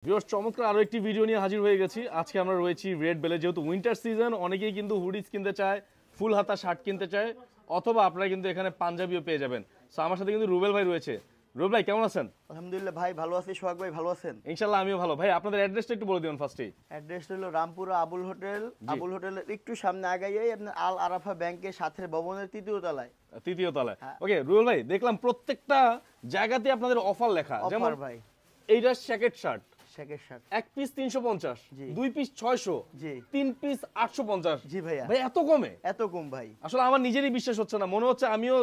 Viewers চমৎকার আরো একটি ভিডিও নিয়ে হাজির হয়ে গেছি। আজকে আমরা রয়েছি রেড বেলে, যেহেতু উইন্টার সিজন, অনেকেই কিন্তু হুডিজ কিনতে চায়, ফুল হাতা শার্ট কিনতে চায়, অথবা আপনারা কিন্তু এখানে পাঞ্জাবিও পেয়ে যাবেন। সো আমার সাথে কিন্তু রুবেল ভাই রয়েছে। রুবেল ভাই কেমন আছেন? আলহামদুলিল্লাহ ভাই ভালো আছি। সোহাগ ভাই ভালো আছেন? ইনশাআল্লাহ আমিও ভালো। ভাই আপনাদের অ্যাড্রেসটা একটু বলে দিবেন ফার্স্টেই। অ্যাড্রেস হলো রামপুরা আবুল হোটেল। আবুল হোটেলের একটু সামনে আগাইয়াই আপনার আল আরাফা ব্যাংকের সাথে ভবনের তৃতীয় তলায়। তৃতীয় তলায়। ওকে রুবেল ভাই, দেখলাম প্রত্যেকটা জায়গাতে আপনাদের অফার লেখা। যেমন ভাই এইটা জ্যাকেট শার্ট, জ্যাকেট শার্ট এক পিস 350, দুই পিস 600, জি তিন পিস 850। জি ভাইয়া। ভাই এত কমে? এত কম ভাই, আসলে আমার নিজেরই বিশ্বাস হচ্ছে না, মনে হচ্ছে আমিও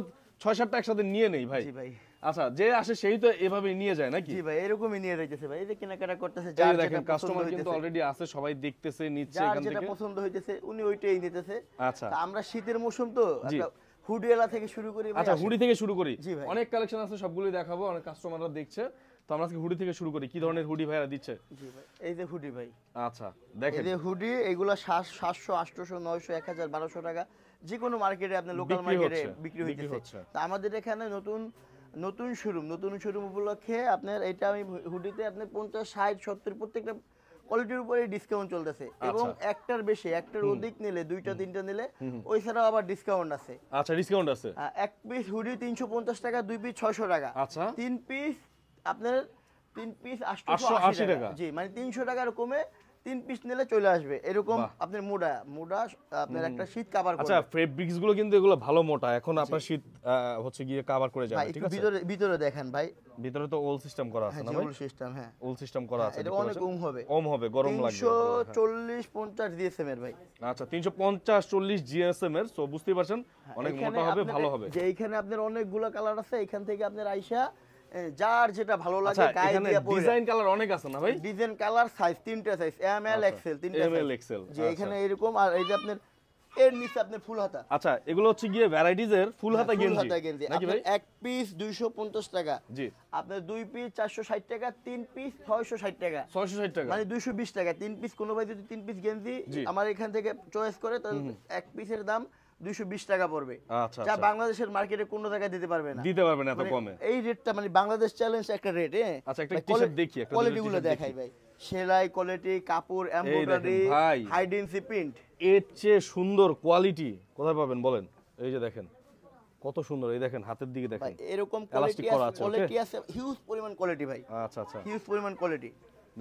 6-7টা একসাথে নিয়ে নেই ভাই। জি ভাই। আচ্ছা, যে আসে সেই তো এভাবেই নিয়ে যায় নাকি? জি ভাই, এরকমই নিয়ে যাইতেছে ভাই। এই যে কেনাকাটা করতেছে, যার দেখেন কাস্টমার কিন্তু অলরেডি আছে, সবাই দেখতেছে, নিচ্ছে এখান থেকে, যেটা পছন্দ হইতেছে উনি ওইটাই নিতেছে। আচ্ছা, তা আমরা শীতের মৌসুম তো হুডিওয়ালা থেকে শুরু করি। আচ্ছা হুডি থেকে শুরু করি। জি ভাই, অনেক কালেকশন আছে, সবগুলোই দেখাবো, অনেক কাস্টমাররা দেখছে। তো আমরা আজকে হুডি থেকে শুরু করি। কি ধরনের হুডি ভাইরা দিচ্ছে? জি ভাই, এই যে হুডি ভাই। আচ্ছা দেখেন, এই যে হুডি, এগুলা 700, 800, 900, 1000, 1200 টাকা যে কোনো মার্কেটে, আপনি লোকাল মার্কেটে বিক্রি হইতেছে। তা আমাদের এখানে নতুন শোরুম উপলক্ষে আপনার এটা আমি হুডিতে আপনি 50, 60, 70 প্রত্যেকটা কোয়ালিটির উপরে ডিসকাউন্ট চলতেছে। এবং একটার বেশি, একটার অধিক নিলে, দুইটা তিনটা নিলে ওই ছাড়াও আবার ডিসকাউন্ট আছে। আচ্ছা ডিসকাউন্ট আছে। এক পিস হুডি 350 টাকা, দুই পিস 600 টাকা, আচ্ছা তিন পিস আপনার 880 টাকা। জি, মানে 300 টাকার কমে 3 পিস নিলে চলে আসবে। এরকম আপনার মুডা আপনার একটা শীত কভার করে। আচ্ছা ফেব্রিক্স গুলো কিন্তু এগুলো ভালো মোটা, এখন আপনার শীত হচ্ছে গিয়ে কভার করে যাবে। ঠিক আছে, ভিতরে দেখেন ভাই, ভিতরে তো ওল সিস্টেম করা আছে না ভাই? ওল সিস্টেম, হ্যাঁ ওল সিস্টেম করা আছে। এটা অনেক ওম হবে, গরম লাগবে। 340-50 জিএসএম এর ভাই। আচ্ছা 350-40 জিএসএম এর, সো বুঝতেই পারছেন অনেক মোটা হবে, ভালো হবে। যে এইখানে আপনার অনেকগুলো কালার আছে, এখান থেকে আপনার আইসা যার যেটা ভালো লাগে গায়ে দিয়ে পরে। ডিজাইন কালার অনেক আছে না ভাই? ডিজাইন কালার সাইজ তিনটা সাইজ, এম এল এক্সেল, তিনটা এম এল এক্সেল। যে এখানে এরকম, আর এই যে আপনার এর নিচে আপনার ফুল হাতা। আচ্ছা এগুলো হচ্ছে গিয়ে ভ্যারাইটিজ এর ফুল হাতা গেঞ্জি নাকি ভাই? এক পিস 250 টাকা, জি আপনার দুই পিস 460 টাকা, তিন পিস 660 টাকা। 660 টাকা মানে 220 টাকা তিন পিস। কোনো ভাই যদি তিন পিস গেঞ্জি আমার এখান থেকে চয়েস করে, তাহলে এক পিসের দাম 220 টাকা পড়বে। আচ্ছা, যা বাংলাদেশের মার্কেটে কোনো জায়গায় দিতে পারবে না, এত কমে। এই রেটটা মানে বাংলাদেশ চ্যালেঞ্জ একটা রেট। আচ্ছা একটা টি-শার্ট দেখি, একটা কোয়ালিটি গুলো দেখাই ভাই। সেলাই কোয়ালিটি, কাপড়, এমব্রয়ডারি, হাই ডেনসিটি প্রিন্ট, এর চেয়ে সুন্দর কোয়ালিটি কোথায় পাবেন বলেন? এই যে দেখেন কত সুন্দর, এই দেখেন হাতের দিকে দেখেন, এরকম কোয়ালিটি আছে, হিউজ পরিমাণ কোয়ালিটি ভাই। আচ্ছা আচ্ছা, হিউজ পরিমাণ কোয়ালিটি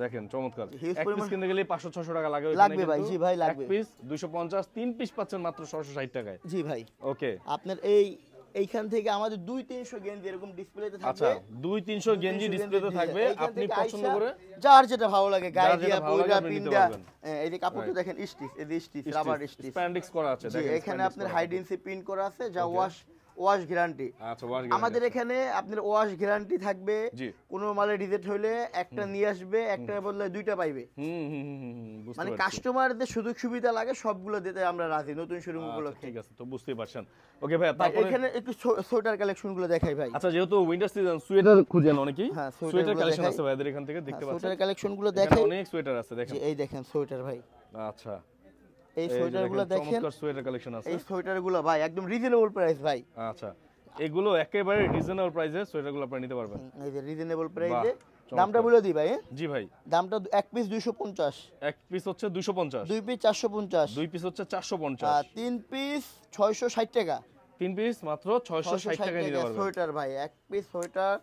দেখেন চমৎকার। এক পিস কিনতে গেলে 500-600 টাকা লাগে ভাই। জি ভাই লাগবে। এক পিস 250, তিন পিস পাচ্ছেন মাত্র 660 টাকায়। জি ভাই। ওকে, আপনার এইখান থেকে আমাদের 200-300 গেঞ্জি এরকম ডিসপ্লেতে থাকবে। আচ্ছা 200-300 গেঞ্জি ডিসপ্লেতে থাকবে, আপনি পছন্দ করে যার যেটা ভালো লাগে গায়ে দিয়া পয়রা পিন্দা। এই যে কাপড়টা দেখেন, স্টিচ, এই যে স্টিচ, রাবার স্টিচ, স্প্যান্ডেক্স করা আছে দেখেন। এখানে আপনার হাই ডেনসিটি প্রিন্ট করা আছে, যা ওয়াশ গ্যারান্টি। আচ্ছা ওয়াশ গ্যারান্টি আমাদের এখানে আপনার ওয়াশ গ্যারান্টি থাকবে। কোনো মালে রিজেক্ট হইলে একটা নিয়ে আসবে, একটা বদলে দুইটা পাইবে। মানে কাস্টমারদের সুযোগ সুবিধা লাগে সবগুলো দিতে আমরা রাজি নতুন শোরুম উপলক্ষে। ঠিক আছে, তো বুঝতেই পারছেন। ওকে ভাই, তারপরে এখানে একটু সোয়েটার কালেকশন গুলো দেখাই ভাই। আচ্ছা যেহেতু উইন্টার সিজন, সোয়েটার খুঁজেন অনেকেই। হ্যাঁ সোয়েটার কালেকশন আছে ভাইদের এখান থেকে, দেখতে পাচ্ছেন সোয়েটার কালেকশন গুলো দেখাই। অনেক সোয়েটার আছে দেখেন। এই দেখেন সোয়েটার ভাই। আচ্ছা এই সোয়েটারগুলো দেখেন, চমৎকার সোয়েটার কালেকশন আছে। এই সোয়েটারগুলো ভাই একদম রিজনেবল প্রাইস ভাই। আচ্ছা এগুলো একেবারে রিজনেবল প্রাইসে সোয়েটারগুলো আপনি নিতে পারবেন। এই যে রিজনেবল প্রাইসে, দামটা বলে দিই ভাই। জি ভাই, দামটা এক পিস 250, এক পিস হচ্ছে 250, দুই পিস 450, দুই পিস হচ্ছে 450, তিন পিস 660 টাকা, তিন পিস মাত্র 660 টাকায় নিতে পারবেন। সোয়েটার ভাই এক পিস সোয়েটার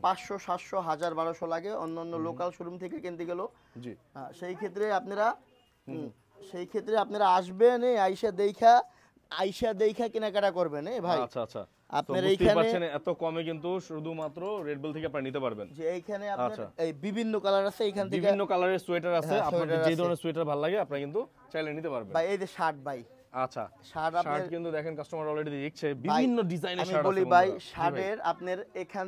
500, 700, 1000, 1200 লাগে অন্যান্য লোকাল শোরুম থেকে কিনতে গেল। জি সেই ক্ষেত্রে আপনারা আসবেন, আইসা দেখা কেনাকাটা করবেন ভাই। আচ্ছা আচ্ছা, আপনার এইখানে এত কমে কিন্তু শুধুমাত্র রেড বেল থেকে আপনি নিতে পারবেন। যে এইখানে আপনার এই বিভিন্ন কালার আছে, এখান থেকে বিভিন্ন কালারের সোয়েটার আছে, আপনাদের যে ধরনের সোয়েটার ভালো লাগে আপনি কিন্তু চাইলে নিতে পারবেন ভাই। এই যে শার্ট ভাই, আচ্ছা শার্ট কিন্তু দেখেন কাস্টমার অলরেডি দেখছে বিভিন্ন ডিজাইনের শার্ট আছে। আমি বলি ভাই, শার্টের আপনার এখান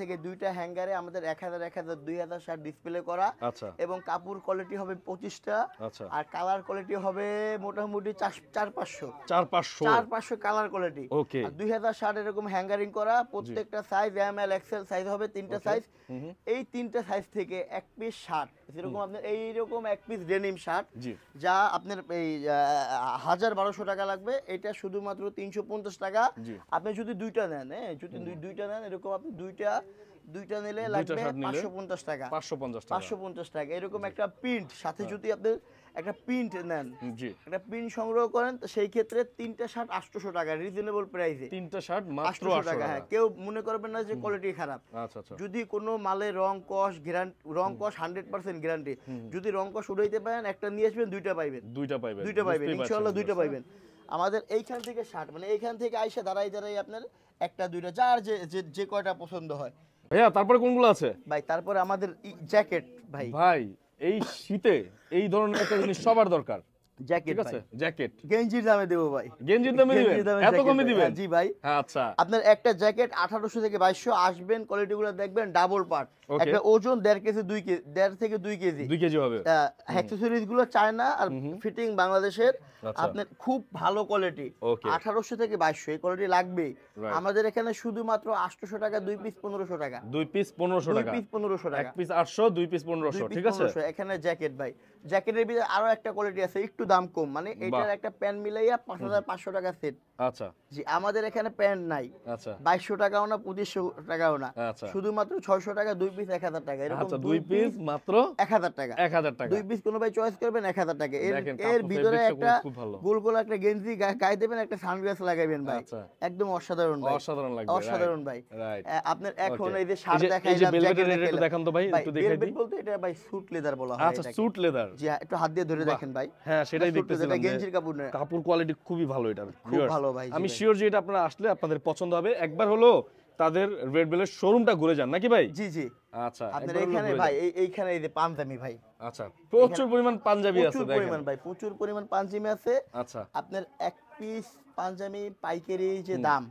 থেকে দুইটা হ্যাঙ্গারে আমাদের 1000, 1000, 2000 শার্ট ডিসপ্লে করা। আচ্ছা, এবং কাপড় কোয়ালিটি হবে 25টা। আচ্ছা, আর কালার কোয়ালিটি হবে মোটামুটি 400 কালার কোয়ালিটি। ওকে, 2000 শার্ট এরকম হ্যাঙ্গারিং করা, প্রত্যেকটা size M L XL size হবে, তিনটা সাইজ। এই তিনটা সাইজ থেকে এক পিস শার্ট, যেরকম আপনার এইরকম এক পিস ডেনিম শার্ট, যা আপনার এই 1000-1200 টাকা লাগবে, এটা শুধুমাত্র 350 টাকা। আপনি যদি দুইটা নেন, এরকম আপনি দুইটা নিলে দুইটা লাগবে শার্ট নিলে 550 টাকা 550 টাকা 550 টাকা এরকম একটা প্রিন্ট সাথে যদি আপনি একটা প্রিন্ট নেন জি একটা প্রিন্ট সংগ্রহ করেন তো সেই ক্ষেত্রে তিনটা শার্ট 800 টাকা রিজনেবল প্রাইসে তিনটা শার্ট মাত্র 800 800 টাকা। হ্যাঁ, কেউ মনে করবেন না যে কোয়ালিটি খারাপ। আচ্ছা আচ্ছা যদি কোনো মালে রং কস গ্যারান্টি, রং কস 100% গ্যারান্টি, যদি রং কস উঠাইতে পারেন একটা নিয়ে আসবেন দুইটা পাইবেন, দুইটা পাইবেন ইনশাআল্লাহ দুইটা পাইবেন। আমাদের এইখান থেকে শার্ট মানে এইখান থেকে আইসা দাঁড়াই আপনার একটা দুইটা যার যে কয়টা পছন্দ হয়। ভাইয়া তারপরে কোনগুলো আছে ভাই তারপরে আমাদের জ্যাকেট ভাই এই শীতে এই ধরনের একটা জিনিস সবার দরকার। জ্যাকেট ঠিক আছে, জ্যাকেট গেঞ্জির দামে দেবো ভাই, গেঞ্জির দামে দিবেন, এত কমে দিবেন? জি ভাই। হ্যাঁ আচ্ছা, আপনার একটা জ্যাকেট 1800 থেকে 2200 আসবেন, কোয়ালিটিগুলো দেখবেন ডাবল পার্ট, একটা ওজন 1.5 কেজি 1.5 থেকে 2 কেজি 2 কেজি হবে। অ্যাকসেসরিজ গুলো চায়না আর ফিটিং বাংলাদেশের, আপনার খুব ভালো কোয়ালিটি। 1800 থেকে 2200 এই কোয়ালিটি লাগবে আমাদের এখানে শুধুমাত্র 800 টাকা 2 পিস 1500 টাকা, 2 পিস 1500 টাকা, 2 পিস 1500 টাকা, 1 পিস 800 2 পিস 1500। ঠিক আছে, এখানে জ্যাকেট ভাই, জ্যাকেটের ভিতরে আরো একটা কোয়ালিটি আছে একটু দাম কম, মানে এটার একটা প্যান্ট মিলাইয়া 5500 টাকা সেট। আচ্ছা জি, আমাদের এখানে প্যান্ট নাই। আচ্ছা 2200 টাকাও না 2500 টাকাও না, আচ্ছা শুধুমাত্র 600 টাকা 2 পিস 1000 টাকা এরকম। আচ্ছা 2 পিস মাত্র 1000 টাকা, 1000 টাকা 2 পিস কোনো ভাই চয়েস করবেন 1000 টাকা। এর ভিতরে একটা গোল গোল একটা গেঞ্জি গায়ে দেবেন, একটা সানগ্লাস লাগাবেন ভাই, একদম অসাধারণ ভাই, অসাধারণ লাগবে, অসাধারণ ভাই। রাইট, আপনার এখন এই যে শার্ট দেখাইলাম, এই যে ভেলভেটের রেট দেখান তো ভাই, একটু দেখাই দিই। বলতে এটা ভাই স্যুট লেদার বলা হয়। আচ্ছা স্যুট লেদার, জি একটু হাত দিয়ে ধরে দেখেন ভাই। হ্যাঁ সেটাই দেখতেছিলাম, এটা গেঞ্জির কাপড় না, কাপড় কোয়ালিটি খুবই ভালো, এটা খুব ভালো ভাই। আমি শিওর যে এটা আপনারা আসলে আপনাদের পছন্দ হবে। একবার হলো তাদের রেড বেলের শোরুমটা ঘুরে যান নাকি ভাই? জি জি। আচ্ছা আপনার এখানে ভাই এইখানে এই যে পাঞ্জাবি ভাই, আচ্ছা প্রচুর পরিমাণ পাঞ্জাবি আছে, প্রচুর পরিমাণ ভাই, প্রচুর পরিমাণ পাঞ্জাবি আছে। আচ্ছা আপনার এক পিস পাঞ্জাবি পাইকারি যে দাম,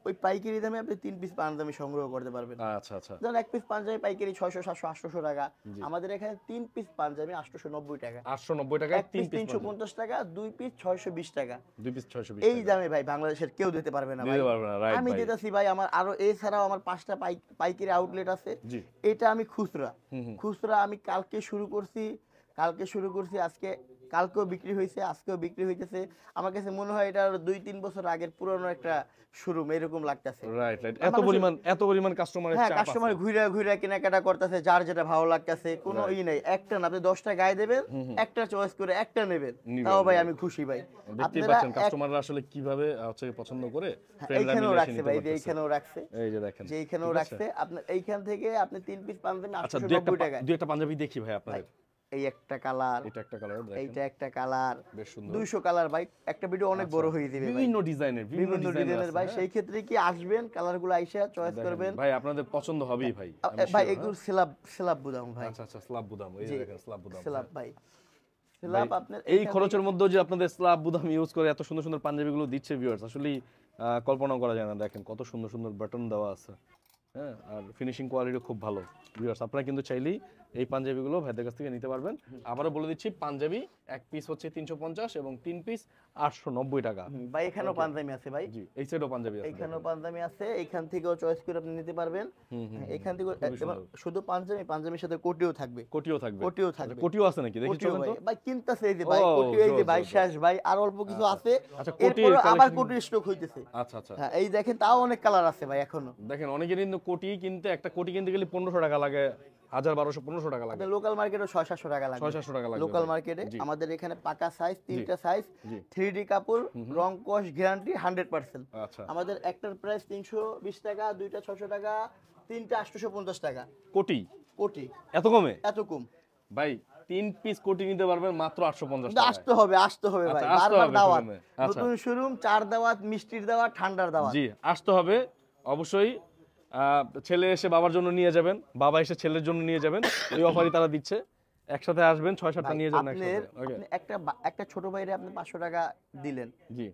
ওই পাইকারি দামে আপনি 3 পিস পাঞ্জাবি সংগ্রহ করতে পারবেন। আচ্ছা আচ্ছা, যেমন এক পিস পাঞ্জাবি পাইকারি 600 700 800 টাকা, আমাদের এখানে 3 পিস পাঞ্জাবি 890 টাকা, 890 টাকা, 3 পিস 350 টাকা, 2 পিস 620 টাকা, 2 পিস 620 এই দামে ভাই বাংলাদেশের কেউ দিতে পারবে না ভাই, আমি দিতেছি ভাই। আমার আরো এছাড়াও আমার 5টা পাইকারি আউটলেট আছে, এটা আমি খুচরা আমি কালকে শুরু করছি, আজকে কালকেও বিক্রি হয়েছে, আজকেও বিক্রি হইতেছে। আমার কাছে মনে হয় এটা 2-3 বছর আগের পুরনো একটা শোরুম এরকম লাগতেছে। রাইট রাইট, এত পরিমাণ কাস্টমারের চাপ আছে। কাস্টমার ঘুরে কেনাকাটা করতেছে, যার যেটা ভালো লাগতেছে, কোনো নাই। একটা না, আপনি 10টা গায়ে দেবেন, একটা চয়েস করে একটা নেবেন, তাও ভাই আমি খুশি ভাই। দেখতেই পাচ্ছেন কাস্টমাররা আসলে কিভাবে পছন্দ করে, এইখানেও রাখছে ভাই, এইখানেও রাখছে, এই যে দেখেন, যে এইখানেও রাখছে। আপনার এইখান থেকে আপনি 3 পিস পাঞ্জাবি 890 টাকা। দুই একটা পাঞ্জাবি দেখি ভাই আপনাদের। এই একটা কালার, এটা একটা কালার, এইটা একটা কালার, বেশ সুন্দর, 200 কালার ভাই। একটা ভিডিও অনেক বড় হয়ে যাবে ভাই, বিভিন্ন ডিজাইনের ভাই। সেই ক্ষেত্রে কি আসবেন, কালারগুলো আইসা চয়েস করবেন ভাই, আপনাদের পছন্দ হবেই ভাই। ভাই এগুলো স্ল্যাব বুদাম ভাই। আচ্ছা আচ্ছা, স্ল্যাব বুদাম, এই দেখেন স্ল্যাব বুদাম, স্ল্যাব ভাই, স্ল্যাব। আপনার এই খরচের মধ্যে যে আপনাদের স্ল্যাব বুদাম ইউজ করে এত সুন্দর সুন্দর পাঞ্জাবিগুলো দিচ্ছে ভিউয়ার্স, আসলে কল্পনা করা যায় না। দেখেন কত সুন্দর সুন্দর বাটন দেওয়া আছে, হ্যাঁ, আর ফিনিশিং কোয়ালিটি খুব ভালো। ভিউয়ার্স আপনারা কিন্তু চাইলেই এই পাঞ্জাবিগুলো ভাইদের কাছ থেকে নিতে পারবেন। আবারও বলে দিচ্ছি, পাঞ্জাবি এক পিস হচ্ছে 350 এবং 3 পিস 890 টাকা। ভাই এখানেও পাঞ্জাবি আছে ভাই, জি এই সাইডও পাঞ্জাবি আছে, এখানেও পাঞ্জাবি আছে, এইখান থেকেও চয়েস করে আপনি নিতে পারবেন। এখান থেকে শুধু পাঞ্জাবির সাথে কোটিও থাকবে, কোটিও আছে নাকি দেখি চলেন তো ভাই। কিনতাছে এই যে ভাই কোটি, এই যে ভাই শেষ ভাই, আর অল্প কিছু আছে, এরপর আবার কোটি স্টক হইতেছে। আচ্ছা আচ্ছা, হ্যাঁ এই দেখেন, তাও অনেক কালার আছে ভাই এখনো। দেখেন অনেকের কিন্তু কোটি কিনতে, একটা কোটি কিনতে গেলে 1500 টাকা লাগে, 1200-1500 টাকা লাগে। লোকাল মার্কেটে 600-700 টাকা লাগে, 600-700 টাকা লাগে লোকাল মার্কেটে। আমাদের এখানে পাকা সাইজ, 3টা সাইজ, 3D কাপড়, রং কস গ্যারান্টি 100%। আচ্ছা, আমাদের একটার প্রাইস 320 টাকা, দুইটা 600 টাকা, তিনটা 850 টাকা। কোটি এত কমে? এত কম ভাই, 3 পিস কোটি নিতে পারবেন মাত্র 850 টাকা। আসতে হবে ভাই, বারবার দাওয়াত, নতুন শোরুম, 4 দাওয়াত, মিষ্টির দাওয়াত, ঠান্ডার দাওয়াত। জি আসতে হবে অবশ্যই। ছেলে এসে বাবার জন্য নিয়ে যাবেন, বাবা এসে ছেলের জন্য নিয়ে যাবেন, এই অফারই তারা দিচ্ছে। একসাথে আসবেন, 6-7টা নিয়ে যাবেন একসাথে। একটা ছোট ভাইরে আপনি 500 টাকা দিলেন, জি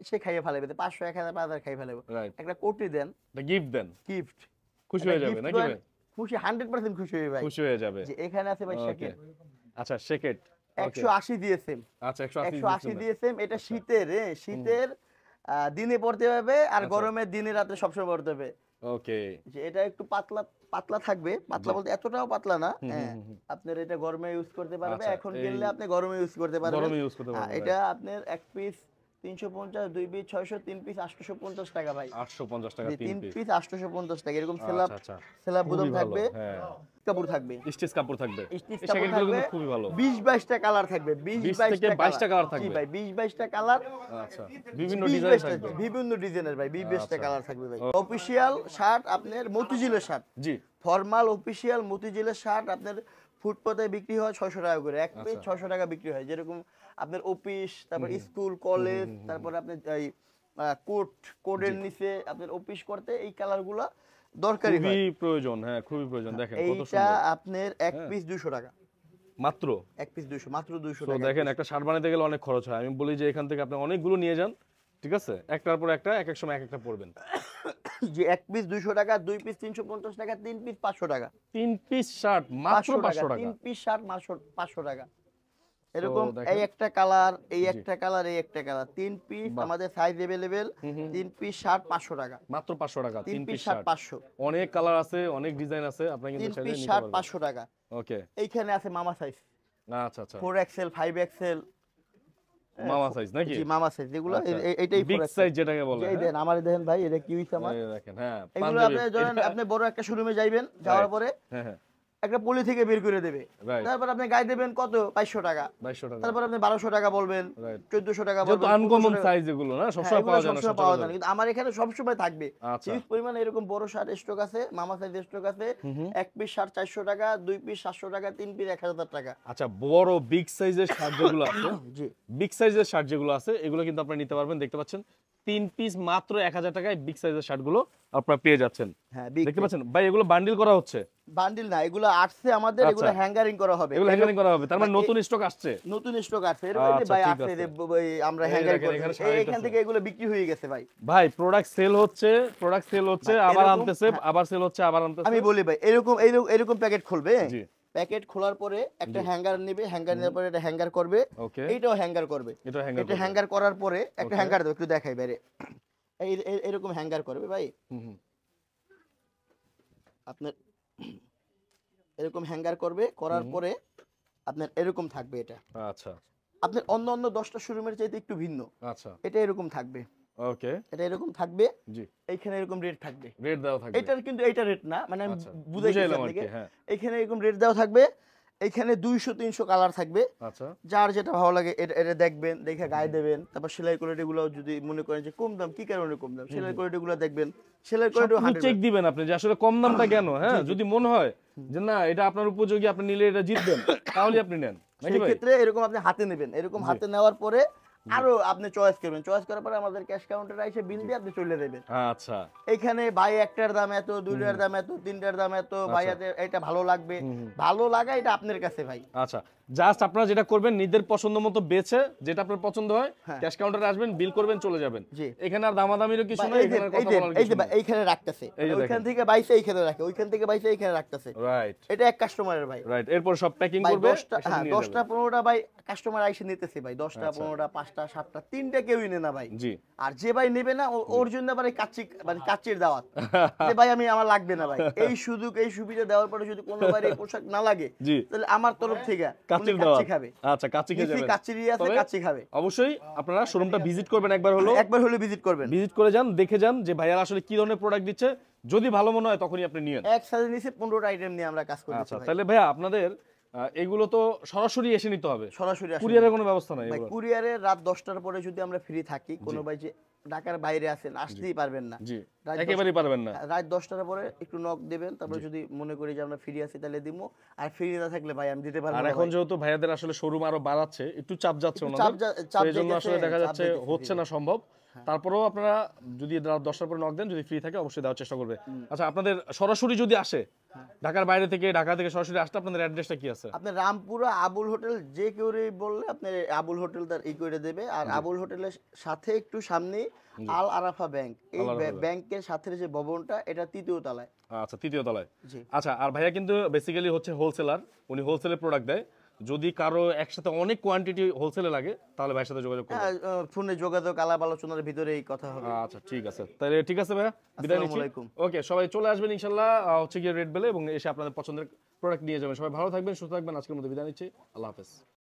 সে খাইয়ে ফেলাবে, 500 1000 5000 খাইয়ে ফেলাবে। একটা কোটি দেন, গিফট দেন, খুশি হয়ে যাবে নাকি ভাই? খুশি, 100% খুশি হয়ে ভাই, খুশি হয়ে যাবে। যে এখানে আছে ভাই শেকেট। আচ্ছা শেকেট 180 দিয়েছেন। আচ্ছা 180 দিয়েছেন। এটা শীতের দিনে পড়তে হবে, আর গরমের দিনে রাতে সবসময় পড়তে হবে। ওকে, যে এটা একটু পাতলা থাকবে, পাতলা বলতে এতটাও পাতলা না। হ্যাঁ, আপনার এটা গরমে ইউজ করতে পারবে, এখন কিনলে আপনি গরমে ইউজ করতে পারবেন। এটা আপনার এক পিস 350, 2 পিস 600, 3 পিস 850 টাকা ভাই। 850 টাকা 3 3 পিস। পিস 850 টাকা, এরকম সেলাপ আচ্ছা সেলাপ বুদম খুবই ভালো, থাকবে, হ্যাঁ। কাপড় থাকবে, স্টিচ কাপড় থাকবে। স্টিচ এই কাপড় জ্যাকেটগুলো থাকবে, কিন্তু খুবই ভালো। 20-22টা কালার থাকবে, 20 20-22টা থেকে 22টা কালার থাকবে। জি ভাই, 20-22টা কালার। আচ্ছা, বিভিন্ন 20-22টা ডিজাইন থাকবে। বিভিন্ন ডিজাইনের ভাই, 20-22টা আচ্ছা। কালার থাকবে ভাই। অফিশিয়াল শার্ট আপনার মতিঝিলের শার্ট, জি, ফর্মাল অফিশিয়াল মতিঝিলের শার্ট আপনার ফুটপাতে বিক্রি হয় 600 টাকা করে, এক পিস 600 টাকা বিক্রি হয়। যেরকম আপনার অফিস, তারপর স্কুল কলেজ, তারপর আপনার এই কোডের নিচে আপনার অফিস করতে এই কালারগুলো দরকারি হয়, খুবই প্রয়োজন, হ্যাঁ খুবই প্রয়োজন। দেখেন কত এইটা সুন্দর, আপনার এক পিস 200 টাকা, মাত্র। এক পিস 200, মাত্র 200 তো টাকা। দেখেন একটা শার্ট বানাতে গেলে অনেক খরচ হয়। আমি বলি যে এখান থেকে আপনি অনেকগুলো নিয়ে যান, ঠিক আছে, একটার পর একটা এক এক সময় এক একটা পড়বেন। যে এক পিস 200 টাকা, 2 পিস 350 টাকা, 3 পিস 500 টাকা, 3 পিস শার্ট মাত্র 500 টাকা। 3 পিস শার্ট 500 টাকা। এরকম দেখেন। এই একটা কালার, এই একটা কালার, এই একটা কালার, 3 পিস আমাদের সাইজ अवेलेबल, 3 পিস শার্ট 500 টাকা, মাত্র 500 টাকা 3 3 পিস পিস শার্ট শার্ট। 500, অনেক কালার আছে, অনেক ডিজাইন আছে, আপনি কিন্তু 3 চাইলে পিস নিতে শার্ট পারবেন। 500 টাকা। ওকে, এইখানে আছে মামা সাইজ, আচ্ছা আচ্ছা, 4XL 5XL, মামা সাইজ নাকি? জি মামা সাইজ, যেগুলো আচ্ছা। এইটাই বিগ 4XL সাইজ যেটাকে বলে, এই দেন আমার, দেখেন ভাই এটা কি হইছে আমার, এই দেখেন, হ্যাঁ এগুলো আপনি ধরেন আপনি বড় একটা শোরুমে যাইবেন, যাওয়ার পরে হ্যাঁ হ্যাঁ, একটা পলি থেকে বের করে দেবে, রাইট, তারপর আপনি গায়ে দেবেন কত 2200 টাকা, 2200 টাকা, তারপর আপনি 1200 টাকা বলবেন, রাইট। 1400 টাকা যেহেতু বলবেন, আনকমন 1500 সাইজ এগুলো না, হ্যাঁ, সবসময় এগুলো পাওয়া যায় না, সবসময় পাওয়া যায় না, সচরাচর। কিন্তু আমার এখানে সবসময় থাকবে আচ্ছা, হিউজ পরিমাণে এরকম বড় শার্ট স্টক আছে, মামা সাইজ স্টক আছে, এক পিস শার্ট 400 টাকা, 2 পিস 700 টাকা, 3 পিস 1000 টাকা। আচ্ছা, বড় বিগ সাইজের শার্ট যেগুলো আছে, জি বিগ সাইজের শার্ট যেগুলো আছে এগুলো কিন্তু আপনারা নিতে পারবেন। দেখতে পাচ্ছেন 3 পিস মাত্র 1000 টাকায় বিগ সাইজের শার্টগুলো আপনারা পেয়ে যাচ্ছেন। হ্যাঁ, দেখতে পাচ্ছেন ভাই, এগুলো বান্ডিল করা হচ্ছে, বান্ডিল না, এগুলো আসছে আমাদের, আচ্ছা। এগুলো হ্যাঙ্গারিং করা হবে, এগুলো হ্যাঙ্গারিং করা হবে, তার মানে নতুন স্টক আসছে। নতুন স্টক আছে, এরকম যে আচ্ছা, ভাই ঠিক আছে আছে। যে আমরা এই হ্যাঙ্গারিং দেখেন, এখানে করতেছি, শাড়ি এখান আছে। থেকে এগুলো বিক্রি হয়ে গেছে ভাই। ভাই প্রোডাক্ট সেল হচ্ছে, ভাই, আবার এরকম- আনতেছে, আবার সেল হচ্ছে, আবার আনতেছে। আমি বলি ভাই, এরকম এরকম প্যাকেট খুলবে, জি, প্যাকেট খোলার পরে একটা হ্যাঙ্গার নেবে, হ্যাঙ্গার নেওয়ার পরে এটা হ্যাঙ্গার করবে, ওকে, এইটাও হ্যাঙ্গার করবে, এটা হ্যাঙ্গার এটা হ্যাঙ্গার করার পরে একটা Okay. হ্যাঙ্গার দেবো, একটু দেখাই বাইরে, এরকম হ্যাঙ্গার করবে ভাই, আপনার এরকম হ্যাঙ্গার করবে, করার পরে আপনার এরকম থাকবে, এটা আচ্ছা আপনার অন্য অন্য 10টা শোরুমের চাইতে একটু ভিন্ন, আচ্ছা, এটা এরকম থাকবে, ওকে, এটা এরকম থাকবে, জি, এইখানে এরকম রেট থাকবে, রেট দেওয়া থাকবে। এটার কিন্তু এইটা রেট না, মানে আমি আচ্ছা, বুঝাইছি বুঝাইলাম আর আপনাকে, কি, হ্যাঁ, এইখানে এরকম রেট দেওয়া থাকবে, এইখানে 200-300 কালার থাকবে, আচ্ছা, যার যেটা ভালো লাগে এটা দেখবেন, দেখে গায়ে দেবেন, তারপর সেলাই কোয়ালিটি গুলো যদি মনে করেন যে কম দাম, কি কারণে কম দাম, সেলাই কোয়ালিটি গুলো দেখবেন, সেলাই কোয়ালিটি চেক দিবেন আপনি যে আসলে কম দামটা কেন, হ্যাঁ, যদি মনে হয় যে না এটা আপনার উপযোগী, আপনি নিলে এটা জিতবেন, তাহলে আপনি নেন, নাকি সেই ভাই? ক্ষেত্রে এরকম আপনি হাতে নেবেন, এরকম হাতে নেওয়ার পরে আরো আপনি চয়েস করবেন, চয়েস করার পরে আমাদের ক্যাশ কাউন্টারে এসে বিল দিয়ে আপনি চলে দেবেন। আচ্ছা, এখানে ভাই একটার দাম এত, দুইটার দাম এত, তিনটার দাম এত, ভাই এটা ভালো লাগবে, ভালো লাগা এটা আপনার কাছে ভাই। আচ্ছা, জাস্ট আপনারা যেটা করবেন নিজের পছন্দ মতো বেছে, যেটা আপনার পছন্দ হয় হ্যাঁ। ক্যাশ কাউন্টারে আসবেন, বিল করবেন, চলে যাবেন। জি। এখানে আর দামাদামিরও কিছু ভাই, নাই, এখানে আর কথা বলার এই কিছু যে নাই। এইখানে রাখতেছে, এই যে ওইখান দেখেন। থেকে বাইসে এইখানে রাখে, ওইখান থেকে বাইসে এইখানে রাখতেছে, রাইট এটা এক কাস্টমারের ভাই। রাইট, এরপর সব প্যাকিং ভাই করবে, 10টা, একসাথে হ্যাঁ নিয়ে 10টা যাবে। 15টা ভাই কাস্টমার আইসে নিতেছে ভাই, 10টা আচ্ছা। 15টা 5টা 7টা 3টা কেউই নেয় না ভাই। জি, আর যে ভাই নেবে না ওর জন্য আবার এই মানে কাচ্চির দাওয়াত, যে ভাই আমার লাগবে না ভাই, এই সুযোগ এই সুবিধা দেওয়ার পরে যদি কোনো ভাই এই পোশাক না লাগে, জি, তাহলে আমার তরফ থেকে কাচ্চির উনি দাওয়াত। কাচ্চি খাবে, আচ্ছা, কাচ্চি খেয়ে যাবেন। কাচ্চিরই আছে, তবে কাচ্চি খাবে। অবশ্যই আপনারা শোরুমটা ভিজিট করবেন একবার হলো, একবার হলে ভিজিট করবেন, ভিজিট করে যান, দেখে যান যে ভাইয়ারা আসলে কি ধরনের প্রোডাক্ট দিচ্ছে, যদি ভালো মনে হয় তখনই আপনি নিয়েন। এক সাথে নিচে 15টা আইটেম নিয়ে আমরা কাজ করতেছি আচ্ছা, ভাই। তাহলে ভাইয়া আপনাদের এগুলো তো সরাসরি এসে নিতে হবে, সরাসরি আসেন। কুরিয়ারের কোনো ব্যবস্থা নাই ভাই এগুলো? কুরিয়ারে রাত 10টার পরে যদি আমরা ফ্রি থাকি, কোনো ভাই যে ঢাকার বাইরে আছেন আসতেই পারবেন না, জি, রাত একেবারেই পারবেন না। রাত 10টার পরে একটু নক দেবেন, তারপরে যদি মনে করি যে আমরা ফ্রি আছি তাহলে দিমু, আর ফ্রি না থাকলে ভাই আমি দিতে পারবো আর না এখন ভাই। যেহেতু ভাইয়াদের আসলে শোরুম আরো বাড়াচ্ছে, একটু চাপ যাচ্ছে একটু ওনাদের, চাপ এই জন্য দেখেছে, আসলে দেখা চাপ যাচ্ছে দেখেছে হচ্ছে না সম্ভব। তারপরেও আপনারা যদি রাত 10টার পরে নক দেন, যদি ফ্রি থাকে অবশ্যই দেওয়ার চেষ্টা করবে। আচ্ছা, আপনাদের সরাসরি যদি আসে, ঢাকার বাইরে থেকে, ঢাকা থেকে সরাসরি আসতে আপনাদের অ্যাড্রেসটা কি আছে? আপনি রামপুরা আবুল হোটেল যে কেউ বললে আপনি আবুল হোটেল তার ই করে দেবে, আর আবুল হোটেলের সাথে একটু সামনে আল আরাফা ব্যাংক, এই ব্যাংকের সাথে যে ভবনটা, এটা 3য় তলায়। আচ্ছা, 3য় তলায়। জি। আচ্ছা, আর ভাইয়া কিন্তু বেসিক্যালি হচ্ছে হোলসেলার, উনি হোলসেলের প্রোডাক্ট দেয়। যদি কারো একসাথে অনেক কোয়ান্টিটি হোলসেলে লাগে তাহলে ভাইয়ের সাথে যোগাযোগ করবেন। ফোনে যোগাযোগ, আলাপ আলোচনার ভিতরে এই কথা হবে। আচ্ছা, ঠিক আছে, তাহলে ঠিক আছে ভাইয়া, বিদায় নিচ্ছি। আসসালামু আলাইকুম। ওকে, সবাই চলে আসবেন ইনশাআল্লাহ, হচ্ছে গিয়ে রেড বেলে, এবং এসে আপনাদের পছন্দের প্রোডাক্ট নিয়ে যাবেন। সবাই ভালো থাকবেন, সুস্থ থাকবেন। আজকের মতো বিদায় নিচ্ছি, আল্লাহ হাফেজ।